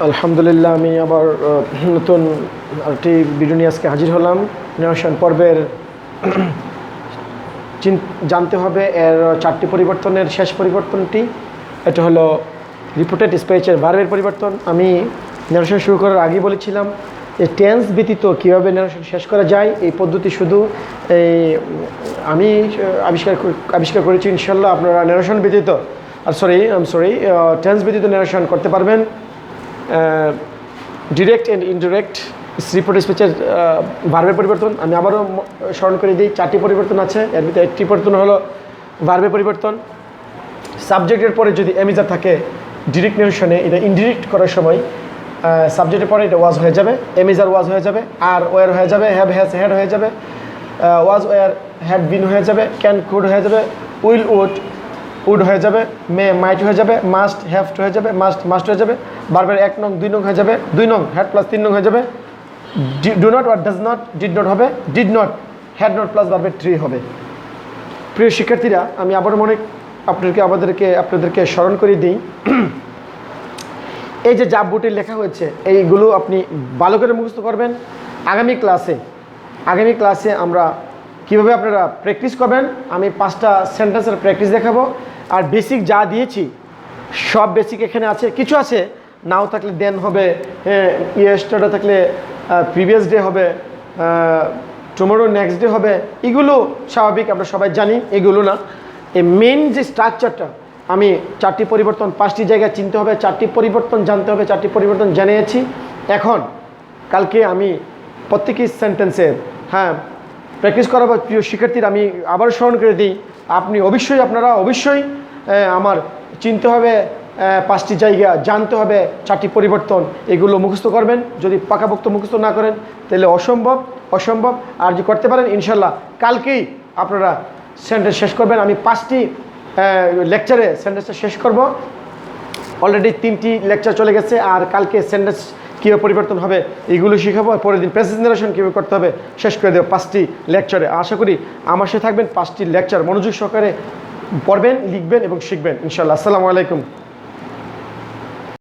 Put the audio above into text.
আলহামদুলিল্লাহ, আমি আবার নতুন আরেকটি ভিডিও নিয়ে আজকে হাজির হলাম। নারেশন পর্বের জানতে হবে এর 4টি পরিবর্তনের শেষ পরিবর্তনটি। এটা হলো রিপোর্টেড স্পিচের ভার্বের পরিবর্তন। আমি নারেশন শুরু করার আগেই বলেছিলাম যে টেন্স ব্যতীত কীভাবে নারেশন শেষ করা যায় এই পদ্ধতি শুধু আমি আবিষ্কার করেছি। ইনশাল্লাহ আপনারা নারেশন ব্যতীত টেন্স ব্যতীত নারেশন করতে পারবেন। ডিরেক্ট অ্যান্ড ইনডিরেক্ট রিপোর্টেড স্পিচের ভার্বের পরিবর্তন আমি আবারও স্মরণ করে দিই। 4টি পরিবর্তন আছে, এর ভিতরে একটি পরিবর্তন হলো ভার্বের পরিবর্তন। সাবজেক্টের পরে যদি এমিজার থাকে ডিরেক্ট নারেশনে, এটা ইনডিরেক্ট করার সময় সাবজেক্টের পরে এটা ওয়াজ হয়ে যাবে, এমিজার ওয়াজ হয়ে যাবে, আর ওয়ার হয়ে যাবে, হ্যাভ হ্যাজ হ্যাড হয়ে যাবে, ওয়াজ ওয়ার হ্যাড বিন হয়ে যাবে, ক্যান কুড হয়ে যাবে, উইল উড হয়ে যাবে, মে মাইট হয়ে যাবে, মাস্ট হ্যাভ হয়ে যাবে, মাস্ট হয়ে যাবে, ভার্বের 1 নং 2 নং হয়ে যাবে, 2 নং হ্যাড প্লাস 3 নং হয়ে যাবে, ডু নট আর ডাজ নট ডিড নট হবে, did not had not plus ভার্বের 3 হবে। প্রিয় শিক্ষার্থীরা, আমি আবার আপনাদেরকে স্মরণ করে দিই, এই যে জাব বোর্ডে লেখা হয়েছে এইগুলো আপনি ভালো করে মুখস্থ করবেন। আগামী ক্লাসে আমরা কীভাবে আপনারা প্র্যাকটিস করবেন, আমি 5টা সেন্টেন্সের প্র্যাকটিস দেখাবো। আর বেসিক যা দিয়েছি সব বেসিক এখানে আছে, কিছু আছে নাও থাকলে দেন হবে, ইয়েস্টারডে থাকলে প্রিভিয়াস ডে হবে, টুমরো নেক্সট ডে হবে। এগুলো স্বাভাবিক, আমরা সবাই জানি, এগুলো না। এই মেন যে স্ট্রাকচারটা, আমি 4টি পরিবর্তন 5টি জায়গায় চিনতে হবে, 4টি পরিবর্তন জানতে হবে, 4টি পরিবর্তন জানিয়েছি। এখন কালকে আমি প্রত্যেকটি সেন্টেন্সের প্র্যাকটিস করাবো। প্রিয় শিক্ষার্থীরা, আমি আবার স্মরণ করে দিই, আপনারা অবশ্যই আমার চিনতে হবে 5টি জায়গা, জানতে হবে 4টি পরিবর্তন, এগুলো মুখস্থ করবেন। যদি পাকাপোক্ত মুখস্থ না করেন তাহলে অসম্ভব। আর যদি করতে পারেন ইনশাল্লাহ কালকেই আপনারা সেন্টেন্স শেষ করবেন। আমি 5টি লেকচারে সেন্টেন্সটা শেষ করব। অলরেডি 3টি লেকচার চলে গেছে, আর কালকে সেন্টেন্স কীভাবে পরিবর্তন হবে এইগুলো শিখাবো। পরের দিন প্রেজেন্ট নারেশন কীভাবে করতে হবে শেষ করে দেবো 5টি লেকচারে। আশা করি আমার সাথে থাকবেন, 5টি লেকচার মনোযোগ সহকারে পড়বেন, লিখবেন এবং শিখবেন ইনশাল্লাহ। আসসালামু আলাইকুম।